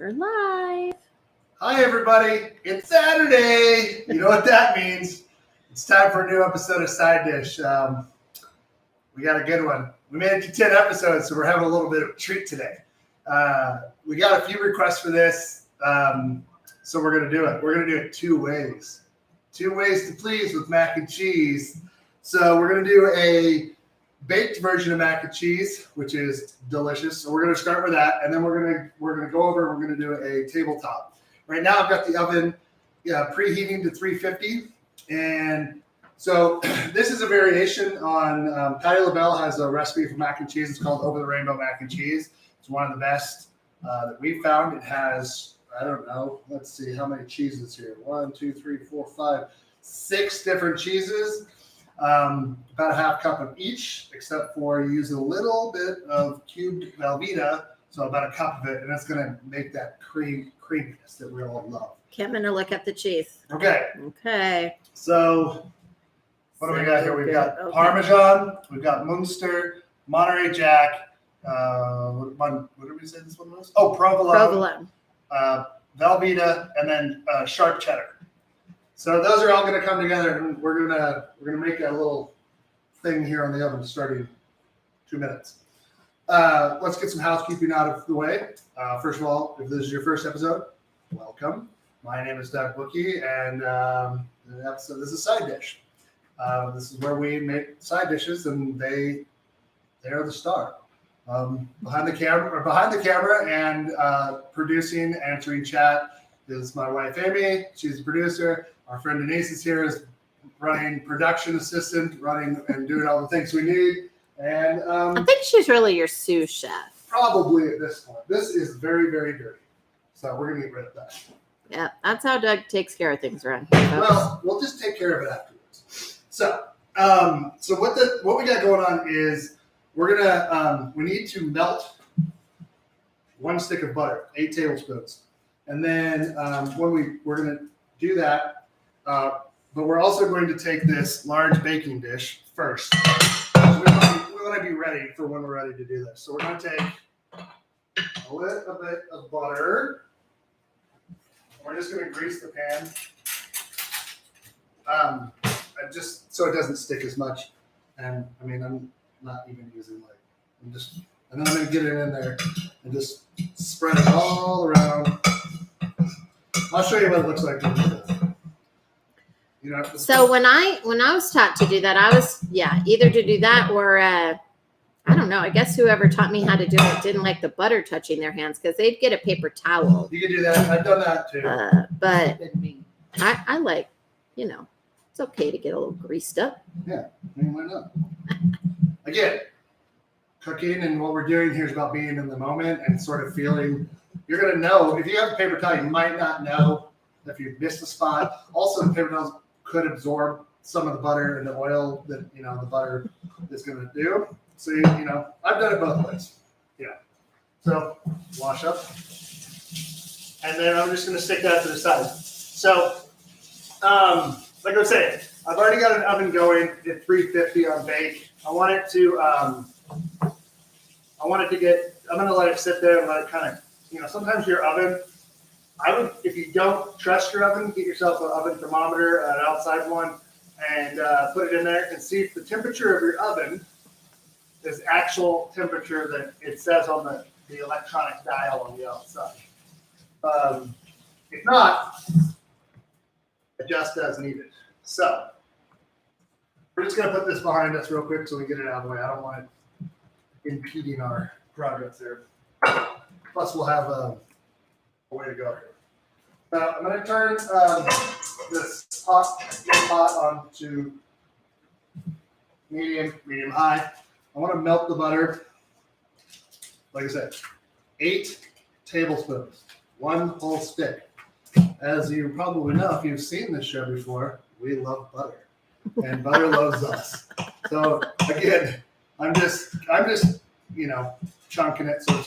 We're live. Hi, everybody. It's Saturday. You know what that means. It's time for a new episode of Side Dish. We got a good one. We made it to 10 episodes, so we're having a little bit of a treat today. We got a few requests for this, so we're going to do it. We're going to do it two ways. Two ways to please with mac and cheese. So we're going to do a baked version of mac and cheese, which is delicious. So we're going to start with that, and then we're going to go over. We're going to do a tabletop. Right now, I've got the oven preheating to 350, and so this is a variation on Patti LaBelle has a recipe for mac and cheese. It's called Over the Rainbow Mac and Cheese. It's one of the best that we've found. It has, I don't know, let's see how many cheeses here. 1, 2, 3, 4, 5, 6 different cheeses. About a half cup of each, except for you use a little bit of cubed Velveeta, so about a cup of it, and it's going to make that creaminess that we all love. Okay, I'm going to look up the cheese. Okay. Okay. So what do we got here? We've got Parmesan, we've got Munster, Monterey Jack, what did we say this one was? Oh, Provolone. Velveeta, and then sharp cheddar. So those are all going to come together, and we're gonna make a little thing here on the oven starting in 2 minutes. Let's get some housekeeping out of the way. First of all, if this is your first episode, welcome. My name is Doug Bookie, and this is Side Dish. This is where we make side dishes, and they are the star. Behind the camera and producing, answering chat is my wife Amy. She's the producer. Our friend Denise is here, is running production assistant, running and doing all the things we need. And I think she's really your sous chef. Probably at this point. This is very, very dirty. So we're gonna get rid of that. Yeah, that's how Doug takes care of things around here. Well, we'll just take care of it afterwards. So what we got going on is we're gonna we need to melt 1 stick of butter, 8 tablespoons, and then we're gonna do that. But we're also going to take this large baking dish first. We want to be ready for when we're ready to do this. So we're going to take a little bit of butter. We're just going to grease the pan, just so it doesn't stick as much. And I mean, I'm not even using and then I'm going to get it in there and just spread it all around. I'll show you what it looks like when we do this. So when I was taught to do that, I was either to do that or I don't know. I guess whoever taught me how to do it didn't like the butter touching their hands because they'd get a paper towel. You can do that. I've done that too. But I like, it's okay to get a little greased up. Yeah, I mean, why not? Again, cooking and what we're doing here is about being in the moment and sort of feeling. You're gonna know if you have a paper towel, you might not know if you missed a spot. Also, the paper towels could absorb some of the butter and the oil that the butter is going to do. So I've done it both ways. Yeah. So wash up, and then I'm just going to stick that to the side. So, like I was saying, I've already got an oven going at 350 on bake. I want it to get. I'm going to let it sit there and let it kind of. Sometimes your oven. If you don't trust your oven, get yourself an oven thermometer, an outside one, and put it in there and see if the temperature of your oven is actual temperature that it says on the electronic dial on the outside. If not, adjust as needed. So we're just going to put this behind us real quick so we get it out of the way. I don't want it impeding our progress there. Plus, we'll have a way to go here. Now I'm going to turn this pot on to medium high. I want to melt the butter. Like I said, 8 tablespoons, 1 whole stick. As you probably know, if you've seen this show before, we love butter, and butter loves us. So again, I'm just chunking it so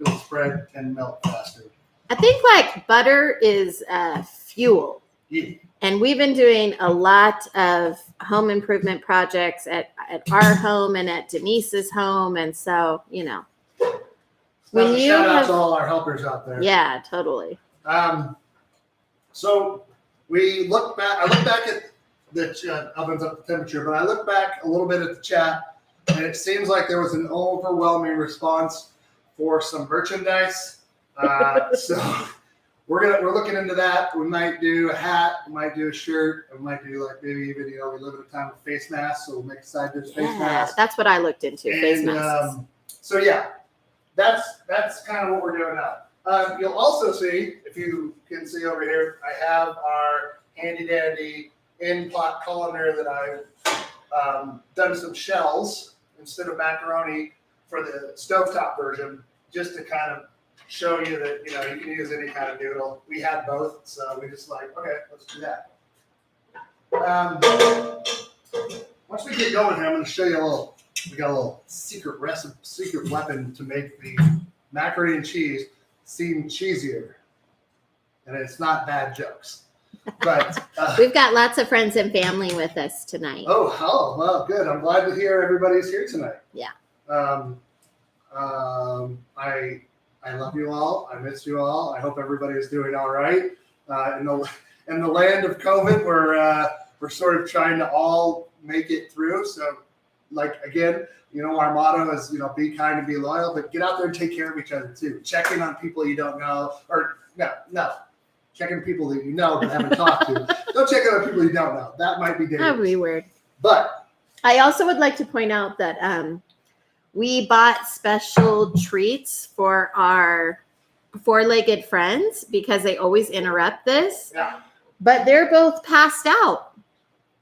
it'll spread and melt faster. I think butter is fuel. Yeah. And we've been doing a lot of home improvement projects at our home and at Denise's home. And so, When you shout out have, to all our helpers out there. yeah, totally. So we look back. I look back at the ovens up the temperature, but I look back a little bit at the chat, and it seems like there was an overwhelming response for some merchandise. So we're looking into that. We might do a hat, we might do a shirt, we might do like maybe even we live in a time of face masks, so we'll make a side dish face mask. That's what I looked into. Face And masks. so yeah, that's kind of what we're doing now. You'll also see, if you can see over here, I have our handy dandy in-pot colander that I've done some shells instead of macaroni for the stovetop version, just to kind of show you that you can use any kind of noodle. We had both, so we just like, okay, let's do that. Once we get going here, I'm going to show you we got a little secret recipe, secret weapon to make the macaroni and cheese seem cheesier. And it's not bad jokes. But we've got lots of friends and family with us tonight. Oh, well, good. I'm glad to hear everybody's here tonight. Yeah. I love you all. I miss you all. I hope everybody is doing all right. In the land of COVID, we're sort of trying to all make it through. So, like again, our motto is be kind and be loyal, but get out there and take care of each other too. Check in on people you don't know, or no. Check in people that you know but haven't talked to. Don't check in on people you don't know. That might be dangerous. That would be weird. But I also would like to point out that we bought special treats for our four-legged friends because they always interrupt this. Yeah. But they're both passed out.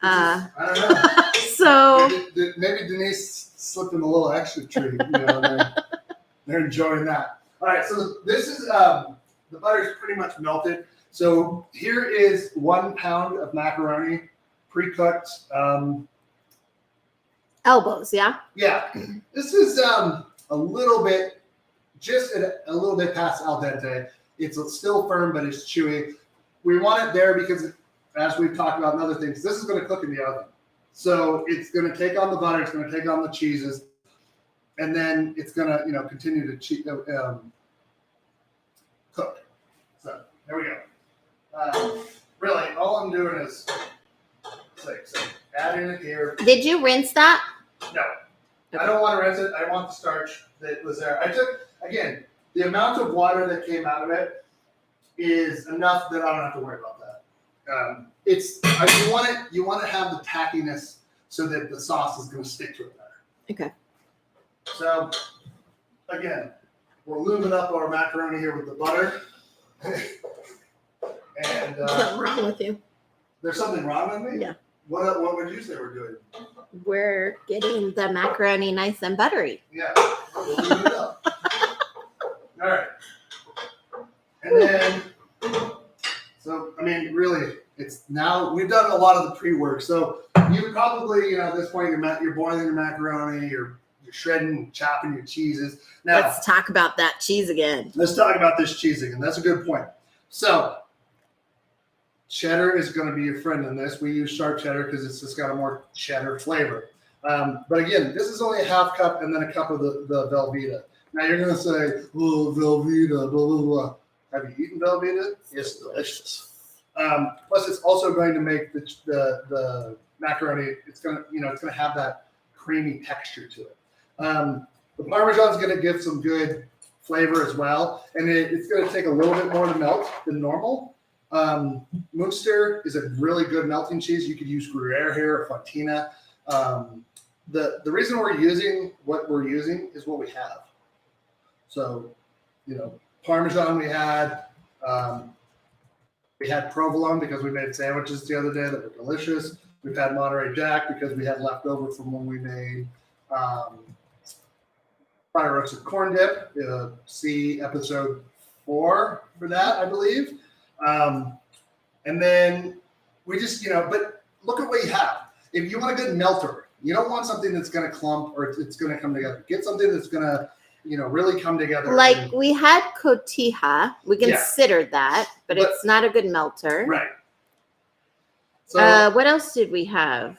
I don't know. So maybe Denise slipped them a little extra treat. They're enjoying that. All right, so this is the butter's pretty much melted. So here is 1 pound of macaroni, pre-cooked. elbows, yeah. Yeah, this is a little bit past al dente. It's still firm, but it's chewy. We want it there because, as we've talked about in other things, this is going to cook in the oven. So it's going to take on the butter, it's going to take on the cheeses, and then it's going to, continue to cook. So there we go. Really, all I'm doing is adding it here. Did you rinse that? No, I don't want to rinse it. I want the starch that was there. I took, again, the amount of water that came out of it is enough that I don't have to worry about that. You want to have the tackiness so that the sauce is going to stick to it better. Okay. So again, we're lubing up our macaroni here with the butter. And What's wrong with you? There's something wrong with me? Yeah. What would you say we're doing? We're getting the macaroni nice and buttery. Yeah. We'll leave it up. All right. And then, really, it's now we've done a lot of the pre-work. So you probably, at this point, you're boiling your macaroni, you're shredding, chopping your cheeses. Now, Let's talk about that cheese again. let's talk about this cheese again. That's a good point. So cheddar is going to be your friend in this. We use sharp cheddar because it's just got a more cheddar flavor. But again, this is only a half cup and then a cup of the Velveeta. Now you're going to say, oh, Velveeta, blah, blah, blah. Have you eaten Velveeta? It's delicious. Plus, it's also going to make the macaroni. It's going to have that creamy texture to it. The Parmesan is going to give some good flavor as well, and it's going to take a little bit more to melt than normal. Munster is a really good melting cheese. You could use Gruyere here or Fontina. The reason we're using what we're using is what we have. So, Parmesan we had provolone because we made sandwiches the other day that were delicious. We've had Monterey Jack because we had leftover from when we made fire roasted corn dip. See episode 4 for that, I believe. And then we just, but look at what you have. If you want a good melter, you don't want something that's going to clump or it's going to come together. Get something that's going to, really come together. Like we had cotija. We considered that, but it's not a good melter. Right. So what else did we have?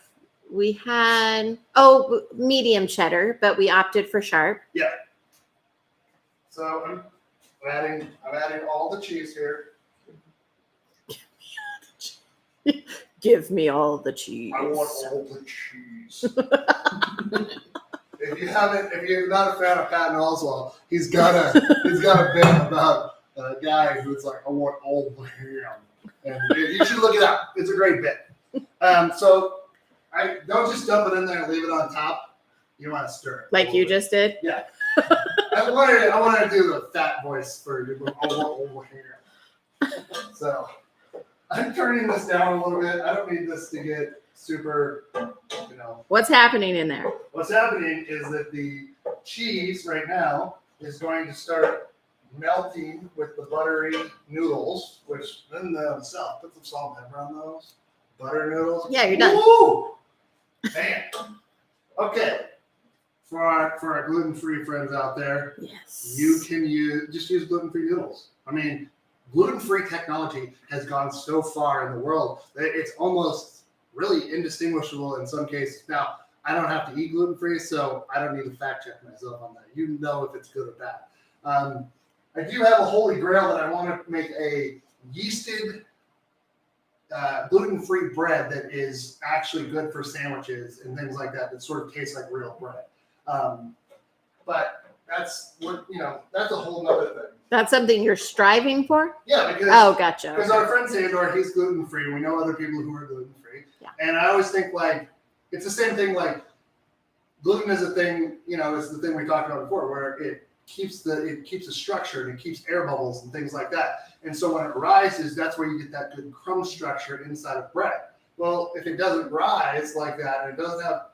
We had, medium cheddar, but we opted for sharp. yeah. So I'm adding all the cheese here. Give me all the cheese. I want all the cheese. If you're not a fan of Patton Oswalt, he's got a bit about a guy who's like, I want all the ham. And you should look it up. It's a great bit. So I don't just dump it in there and leave it on top. You want to stir it. Like you just did? Yeah. I wanted to do the fat voice for you. I want all the ham. So I'm turning this down a little bit. I don't need this to get super, What's happening in there? What's happening is that the cheese right now is going to start melting with the buttery noodles, which in themselves, put some salt and pepper on those. Butter noodles. Yeah, you're done. Woo! Man. Okay. For our gluten-free friends out there, Yes. you can use gluten-free noodles. I mean, gluten-free technology has gone so far in the world that it's almost really indistinguishable in some cases. Now, I don't have to eat gluten-free, so I don't need to fact check myself on that. You know if it's good or bad. I do have a holy grail that I want to make a yeasted gluten-free bread that is actually good for sandwiches and things like that sort of tastes like real bread. But that's that's a whole nother thing. That's something you're striving for? Yeah, because gotcha. Because our friend Sandor, he's gluten free. We know other people who are gluten free. Yeah. And I always think like it's the same thing. Like gluten is a thing. It's the thing we talked about before, where it keeps the structure and it keeps air bubbles and things like that. And so when it rises, that's where you get that good crumb structure inside of bread. Well, if it doesn't rise like that and it doesn't have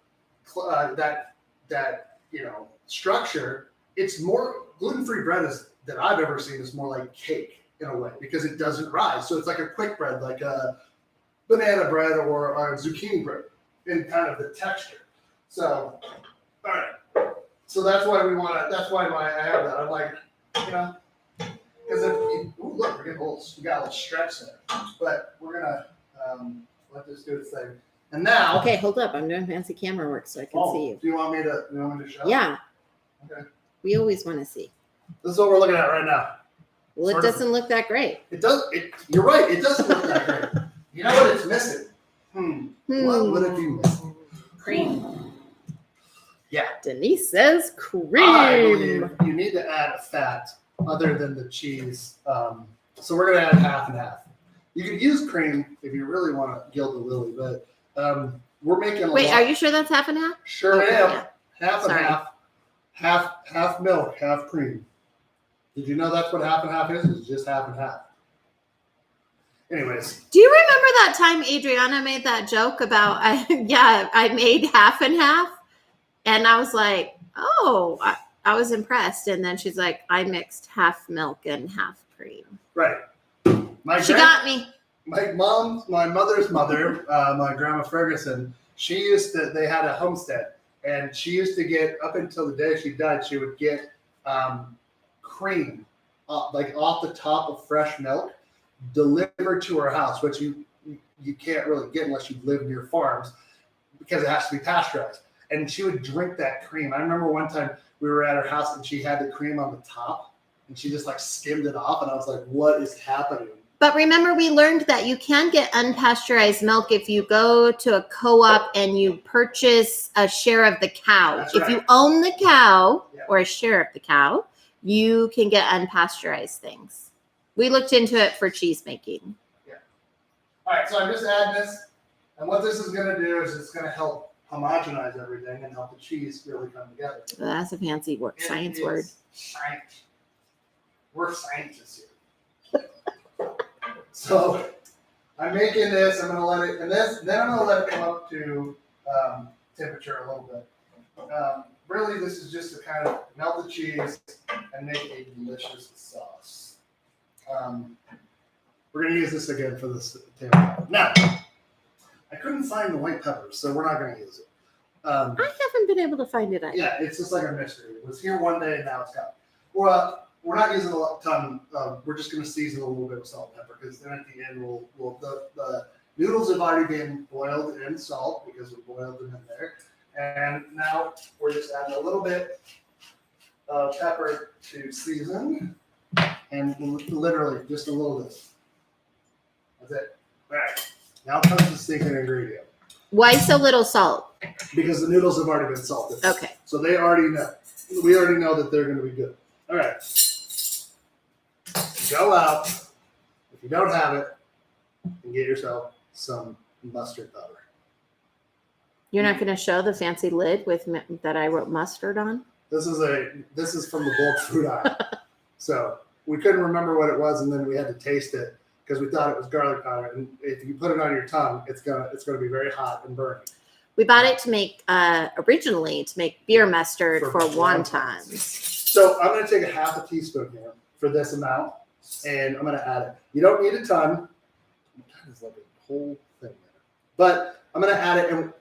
that structure, it's more gluten-free bread that I've ever seen is more like cake in a way because it doesn't rise. So it's like a quick bread, like a banana bread or a zucchini bread in kind of the texture. So, all right. So that's why that's why I have that. I'm like, because look, we got a little stretch there. But we're gonna let this do its thing. And now, okay, hold up. I'm doing fancy camera work so I can see you. Do you want me to show? Yeah. Okay. We always want to see. This is what we're looking at right now. Well, it doesn't look that great. It does. You're right. It doesn't look that great. You know what it's missing? What would it be missing? Cream. Yeah. Denise says cream. I believe you need to add a fat other than the cheese. So we're going to add half and half. You could use cream if you really want to gild the lily, but we're making a lot. Wait, are you sure that's half and half? Sure okay, am. Yeah. Half and half. Half milk, half cream. Did you know that's what half and half is? It's just half and half. Anyways. Do you remember that time Adriana made that joke about, I made half and half? And I was like, oh, I was impressed. And then she's like, I mixed half milk and half cream. Right. She got me. My mother's mother, my grandma Ferguson, they had a homestead. And she used to get, up until the day she died, she would get cream, like off the top of fresh milk, delivered to her house, which you can't really get unless you live near farms because it has to be pasteurized. And she would drink that cream. I remember one time we were at her house and she had the cream on the top and she just like skimmed it off. And I was like, what is happening? But remember, we learned that you can get unpasteurized milk if you go to a co-op and you purchase a share of the cow. That's if right. you own the cow Yeah. or a share of the cow, you can get unpasteurized things. We looked into it for cheese making. Yeah. All right, so I'm just adding this. And what this is going to do is it's going to help homogenize everything and help the cheese really come together. Well, that's a fancy word, science word. Science. We're scientists here. So I'm making this. I'm going to let it, and then I'm going to let it come up to temperature a little bit. Really, this is just to kind of melt the cheese and make a delicious sauce. We're going to use this again for this table. Now, I couldn't find the white peppers, so we're not going to use it. I haven't been able to find it either. Yeah, it's just like a mystery. It was here one day, and now it's gone. Well, we're not using a ton. We're just going to season a little bit with salt and pepper because then at the end, the noodles have already been boiled in salt because we boiled them in there. And now we're just adding a little bit of pepper to season, and literally just a little bit. That's it. All right. Now comes the stinking ingredient. Why so little salt? Because the noodles have already been salted. Okay. So they already know. We already know that they're going to be good. All right. Go out. If you don't have it, and get yourself some mustard powder. You're not going to show the fancy lid with that I wrote mustard on? This is from the bulk food aisle. So we couldn't remember what it was, and then we had to taste it because we thought it was garlic powder. And if you put it on your tongue, it's gonna be very hot and burning. We bought it to make originally to make beer mustard for wontons. So I'm gonna take a half a teaspoon here for this amount, and I'm gonna add it. You don't need a ton. That is like a whole thing there. But I'm gonna add it, and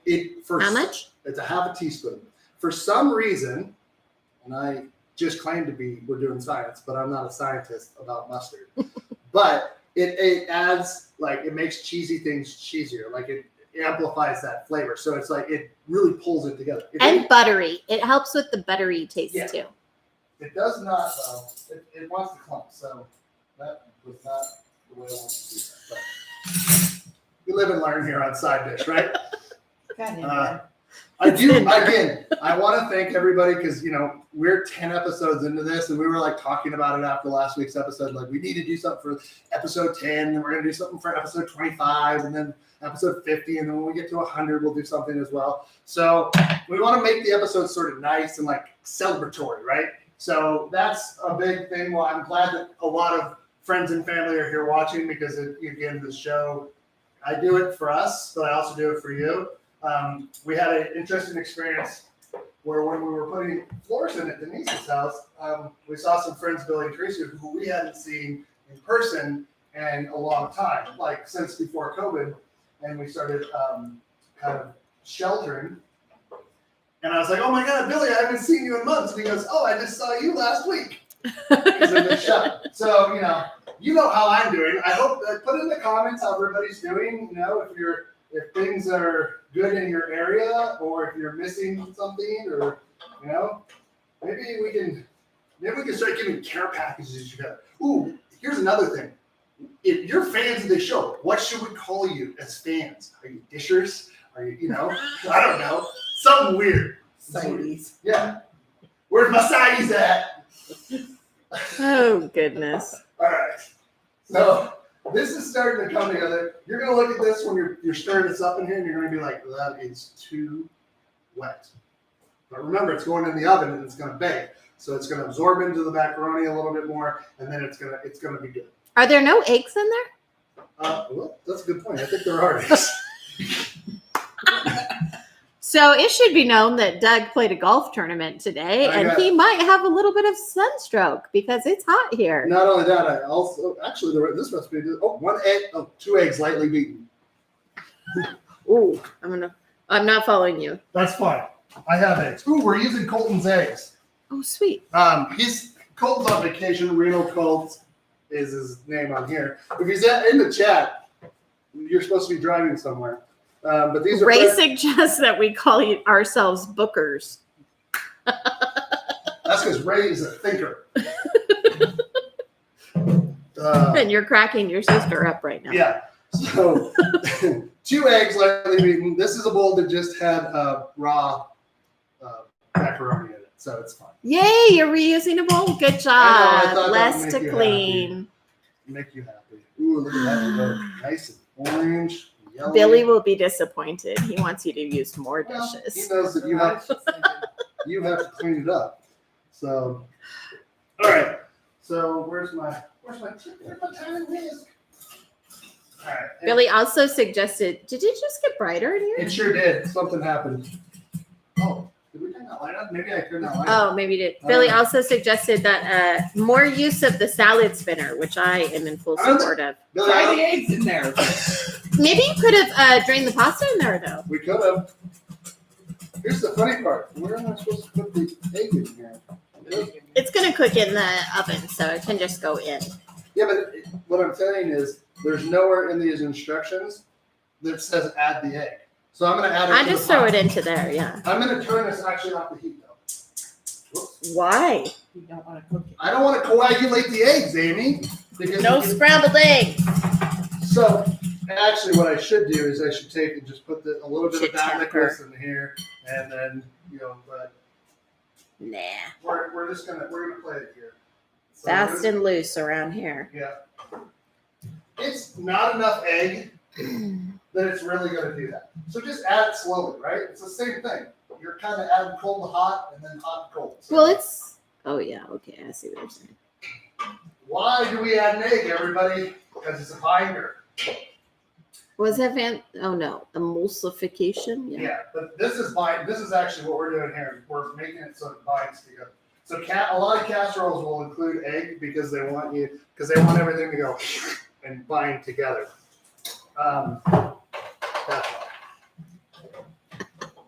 How much? It's a half a teaspoon. For some reason, and I just claim to be, we're doing science, but I'm not a scientist about mustard. But it adds, like, it makes cheesy things cheesier. Like it amplifies that flavor. So it's like, it really pulls it together. Buttery. It helps with the buttery taste too. It does not, though. It wants to clump. So that was not the way I wanted to do that. But we live and learn here on Side Dish, right? I do, again, I want to thank everybody because, we're 10 episodes into this and we were like talking about it after last week's episode. Like, we need to do something for episode 10 and we're going to do something for episode 25 and then episode 50. And then when we get to 100, we'll do something as well. So we want to make the episodes sort of nice and like celebratory, right? So that's a big thing. Well, I'm glad that a lot of friends and family are here watching because, again, the show, I do it for us, but I also do it for you. We had an interesting experience where when we were putting floors in at Denise's house, we saw some friends, Billy and Teresa, who we hadn't seen in person in a long time, like since before COVID, and we started kind of sheltering. And I was like, "Oh my God, Billy, I haven't seen you in months." And he goes, "Oh, I just saw you last week." Because I've been shut. So you know how I'm doing. I hope put in the comments how everybody's doing. If things are good in your area, or if you're missing something, or maybe we can start giving care packages. Ooh, here's another thing. If you're fans of the show, what should we call you as fans? Are you dishers? Are you I don't know, something weird. Sides. Yeah. Where's my sides at? Oh goodness. All right. So this is starting to come together. You're going to look at this when you're stirring this up in here, and you're going to be like, that is too wet. But remember, it's going in the oven, and it's going to bake. So it's going to absorb into the macaroni a little bit more, and then it's going to be good. Are there no eggs in there? Well, that's a good point. I think there are eggs. So it should be known that Doug played a golf tournament today, and he might have a little bit of sunstroke because it's hot here. Not only that, I also this recipe did 2 eggs lightly beaten. Ooh, I'm not following you. That's fine. I have eggs. Ooh, we're using Colton's eggs. Oh, sweet. Colton's on vacation. Reno Colt is his name on here. If he's in the chat, you're supposed to be driving somewhere. But these are Ray suggests that we call ourselves bookers. That's because Ray is a thinker. And you're cracking your sister up right now. Yeah. So 2 eggs lightly beaten. This is a bowl that just had raw macaroni in it, so it's fine. Yay, you're reusing a bowl. Good job. Less to clean. Make you happy. Ooh, look at that. Look. Nice and orange. Yellow. Billy will be disappointed. He wants you to use more dishes. He knows that you have to clean it up. So, all right. So where's my tiny whisk? All right. Billy also suggested. Did it just get brighter in here? It sure did. Something happened. Oh, did we turn that light on? Maybe I turned that light on. Oh, maybe it did. Billy also suggested that more use of the salad spinner, which I am in full support of. Billy, Try the eggs in there. Maybe you could have drained the pasta in there, though. We could have. Here's the funny part. Where am I supposed to put the egg in here? It's going to cook in the oven, so it can just go in. Yeah, but what I'm saying is there's nowhere in these instructions that says add the egg. So I'm going to add it I just throw it into there, yeah. I'm going to turn this actually off the heat, though. Why? You don't want to cook it. I don't want to coagulate the eggs, Amy. Because No scrambled eggs. So, actually, what I should do is I should take and just put a little bit Should of that temper. liquor in here, and then but Nah. we're gonna play it here. So Fast and loose around here. yeah, it's not enough egg that it's really gonna do that. So just add it slowly, right? It's the same thing. You're kind of adding cold to hot, and then hot to cold. So Well, it's. Oh yeah. Okay, I see what you're saying. why do we add an egg, everybody? Because it's a binder. Was that Oh no, emulsification. Yeah, but this is actually what we're doing here. We're making it so it binds together. So a lot of casseroles will include egg because they want everything to go and bind together. That's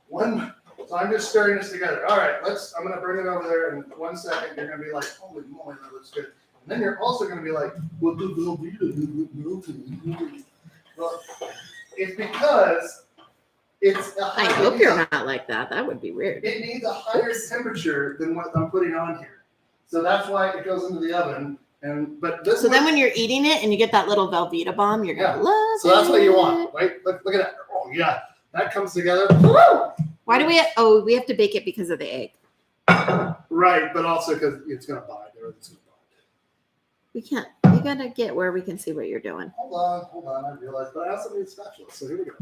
why. So I'm just stirring this together. All right, I'm gonna bring it over there in 1 second. You're gonna be like, holy moly, that looks good. And then you're also gonna be like, what the Velveeta? Well, it's because it's a I hope you're not like that. That would be weird. It needs a higher temperature than what I'm putting on here. So that's why it goes into the oven. So then when you're eating it and you get that little Velveeta bomb, you're gonna love it. So that's what you want, right? Look at that. Oh yeah, that comes together. Why do we have to bake it because of the egg? Right, but also because it's gonna bind. Everything's gonna bind. We can't. You gotta get where we can see what you're doing. Hold on. I realized, but I also need a spatula. So here we go.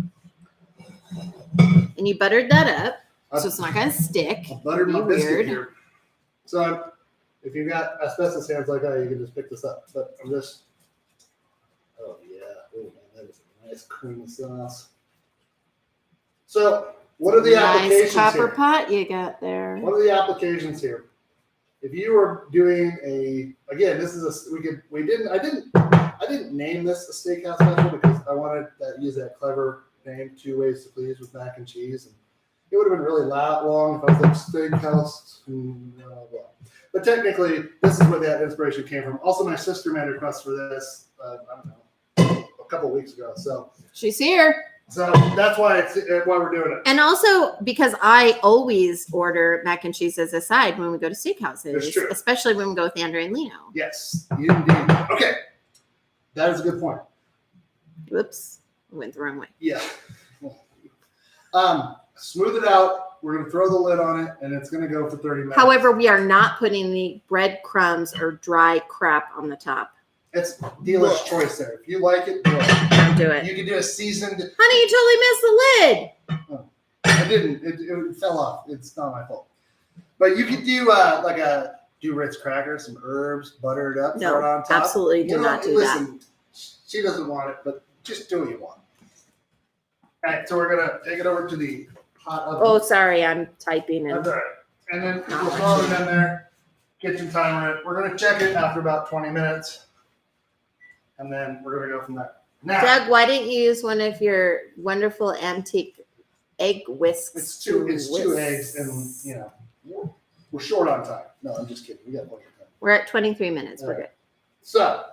And you buttered that up, so it's not gonna stick. I buttered my It'd be biscuit weird. here. So if you've got asbestos hands like that, you can just pick this up. But I'm just. Oh yeah, oh man, that is a nice creamy sauce. So what are the applications Nice copper here? pot you got there. What are the applications here? If you were doing I didn't name this a steakhouse special because I wanted to use that clever name, 2 Ways to Please with mac and cheese, and it would have been really long if I was like steakhouse and blah, blah. But technically, this is where that inspiration came from. Also, my sister made a request for this. I don't know, a couple of weeks ago. So She's here. So that's why we're doing it. And also because I always order mac and cheese as a side when we go to steakhouses, That's true. especially when we go with Andrew and Lino. Yes, indeed. Okay, that is a good point. Whoops, I went the wrong way. Yeah. Smooth it out. We're gonna throw the lid on it, and it's gonna go for 30 minutes. However, we are not putting the breadcrumbs or dry crap on the top. It's dealer's choice there. If you like it, do it. Don't do it. You can do a seasoned. Honey, you totally missed the lid. I didn't. It fell off. It's not my fault. But you could do do Ritz crackers, some herbs, butter it up, throw it on top. Absolutely do not do that. She doesn't want it, but just do what you want. All right, so we're gonna take it over to the hot oven. Oh, sorry, I'm typing That's and all right. And then we'll throw it in there. Kitchen timer. We're gonna check it after about 20 minutes, and then we're gonna go from there. Now, Doug, why didn't you use one of your wonderful antique egg whisks? it's two eggs, and we're short on time. No, I'm just kidding. We got plenty of time. We're at 23 minutes. We're All good. So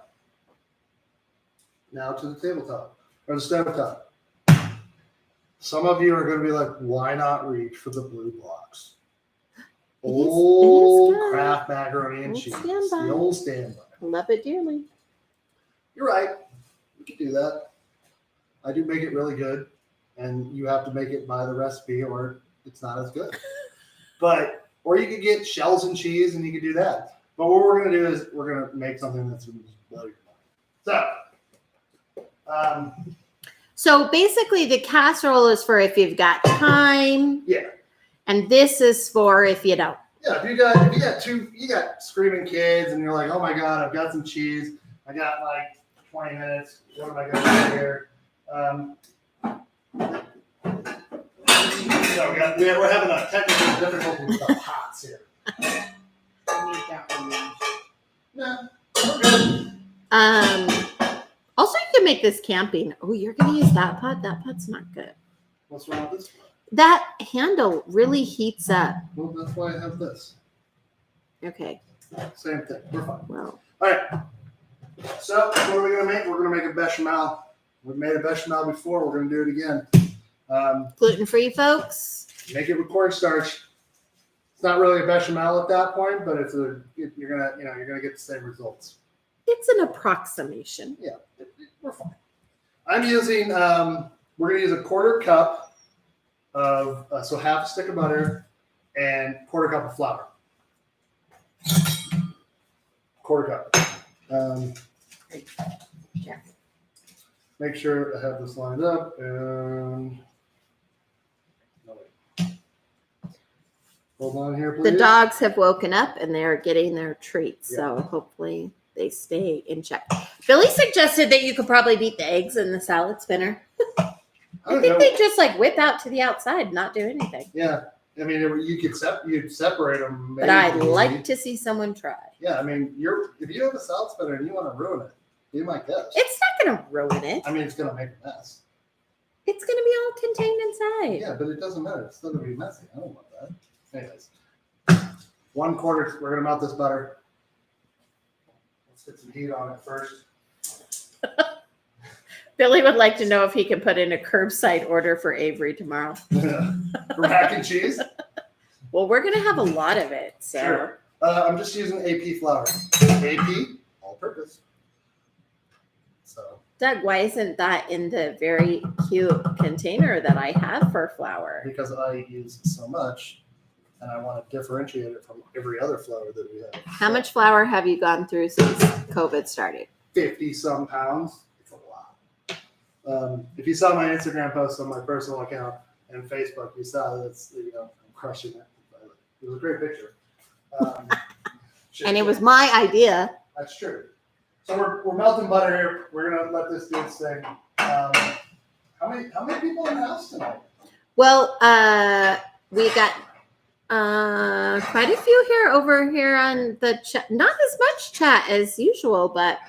now to the tabletop or the stovetop. Some of you are going to be like, why not reach for the blue box? Old good. Kraft macaroni and Old cheese. standby. The old standby. Love it dearly. You're right. We could do that. I do make it really good, and you have to make it by the recipe or it's not as good. Or you could get shells and cheese and you could do that. But what we're going to do is we're going to make something that's going to blow your mind. So basically, the casserole is for if you've got time. Yeah. And this is for if you don't. Yeah, if you got screaming kids and you're like, oh my God, I've got some cheese. I got like 20 minutes. What am I going to do here? We're having a technical difficulty with the pots here. I need that one now. No, we're good. Also, you can make this camping. Oh, you're going to use that pot? That pot's not good. What's wrong with this one? That handle really heats up. Well, that's why I have this. Okay. Same thing. We're fine. Well, All right. So what are we going to make? We're going to make a bechamel. We've made a bechamel before. We're going to do it again. gluten-free, folks. Make it with cornstarch. It's not really a bechamel at that point, but you're gonna get the same results. It's an approximation. Yeah, we're fine. I'm using we're gonna use a quarter cup of so half a stick of butter and quarter cup of flour. Quarter cup. Yeah. Make sure I have this lined up and hold on here, please. The dogs have woken up and they're getting their treats, so hopefully they stay in check. Billy suggested that you could probably beat the eggs in the salad spinner. I think they just like whip out to the outside, not do anything. Yeah, I mean, you'd separate them. But I'd like to see someone try. Yeah, I mean, if you have a salad spinner and you want to ruin it, be my guest. It's not going to ruin it. I mean, it's going to make a mess. It's going to be all contained inside. Yeah, but it doesn't matter. It's still going to be messy. I don't want that. Anyways, 1/4. We're going to melt this butter. Let's get some heat on it first. Billy would like to know if he can put in a curbside order for Avery tomorrow. For mac and cheese? Well, we're going to have a lot of it. So. Sure. I'm just using AP flour. AP, all purpose. So. Doug, why isn't that in the very cute container that I have for flour? Because I use so much and I want to differentiate it from every other flour that we have. How much flour have you gone through since COVID started? 50 some pounds. It's a lot. If you saw my Instagram post on my personal account and Facebook, you saw that I'm crushing it. It was a great picture. And it was my idea. That's true. So we're melting butter here. We're gonna let this do its thing. How many people in the house tonight? Well, we got quite a few over here on the chat. Not as much chat as usual, but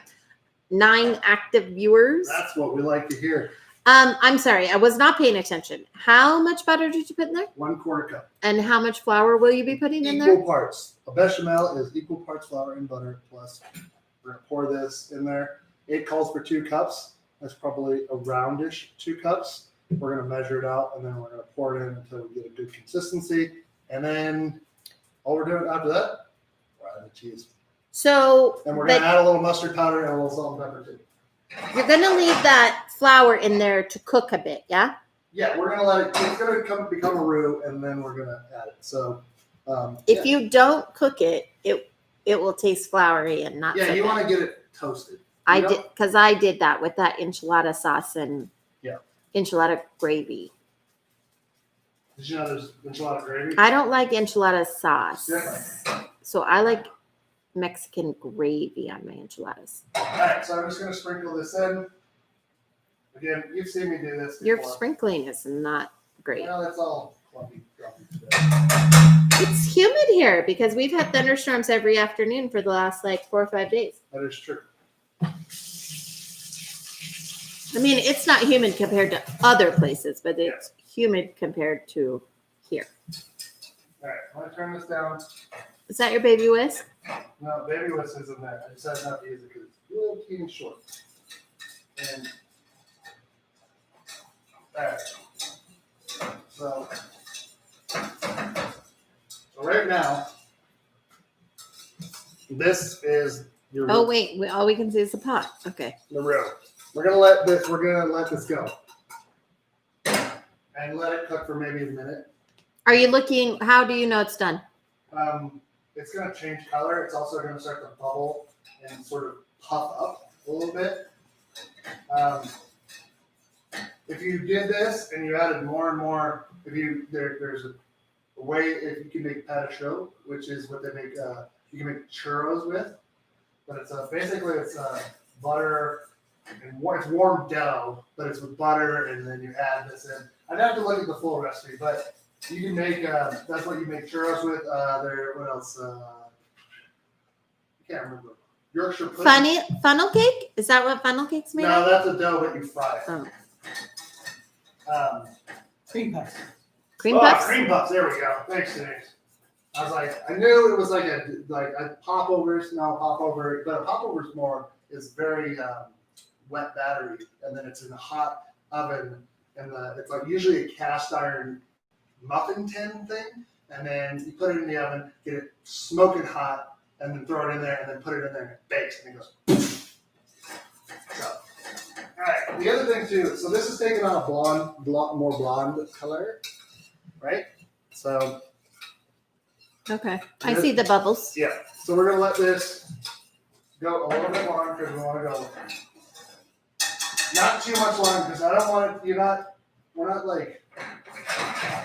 9 active viewers. That's what we like to hear. I'm sorry, I was not paying attention. How much butter did you put in there? 1/4 cup. And how much flour will you be putting in there? Equal parts. A bechamel is equal parts flour and butter. Plus, we're gonna pour this in there. It calls for 2 cups. That's probably a roundish 2 cups. We're gonna measure it out, and then we're gonna pour it in until we get a good consistency. And then all we're doing after that, we're adding the cheese. So, and we're gonna add a little mustard powder and a little salt and pepper too. You're gonna leave that flour in there to cook a bit, yeah? Yeah, we're gonna let it. It's gonna become a roux, and then we're gonna add it. So, if you don't cook it, it will taste floury and not. Yeah, so you good. want to get it toasted. I did because I did that with that enchilada sauce and enchilada gravy. Did you know there's enchilada gravy? I don't like enchilada sauce, Yeah. So I like Mexican gravy on my enchiladas. All right, so I'm just gonna sprinkle this in. Again, you've seen me do this before. Your sprinkling is not great. Well, that's all clumpy today. It's humid here because we've had thunderstorms every afternoon for the last 4 or 5 days. That is true. I mean, it's not humid compared to other places, but it's humid compared to here. All right, I'm gonna turn this down. Is that your baby whisk? No, baby whisk isn't there. I decided not to use it because it's a little keen and short. And all right. So right now, this is your Oh wait, all we can see is the pot. Okay. the roux. We're gonna let this go and let it cook for maybe a minute. Are you looking? How do you know it's done? It's gonna change color. It's also gonna start to bubble and sort of puff up a little bit. If you did this and you added more and more, there's a way if you can make pâte à choux, which is what they make. You can make churros with, but it's basically butter and it's warm dough, but it's with butter, and then you add this in. I'd have to look at the full recipe, but you can make. That's what you make churros with. What else? I can't remember. Yorkshire pudding. Funnel cake? Is that what funnel cake's made No, of? that's a dough, but you fry it. Oh. Cream puffs. Cream puffs? Cream puffs. There we go. Thanks, Denise. I was like, I knew it was like a popovers. No, popover, but a popover is very wet battery, and then it's in a hot oven, and it's like usually a cast iron muffin tin thing, and then you put it in the oven, get it smoking hot, and then throw it in there, and then put it in there, and it bakes, and it goes. So, all right. The other thing too. So this is taking on a more blonde color, right? So. Okay. I see the bubbles. Yeah. So we're gonna let this go a little bit longer because we want to go not too much longer because I don't want it. We're not like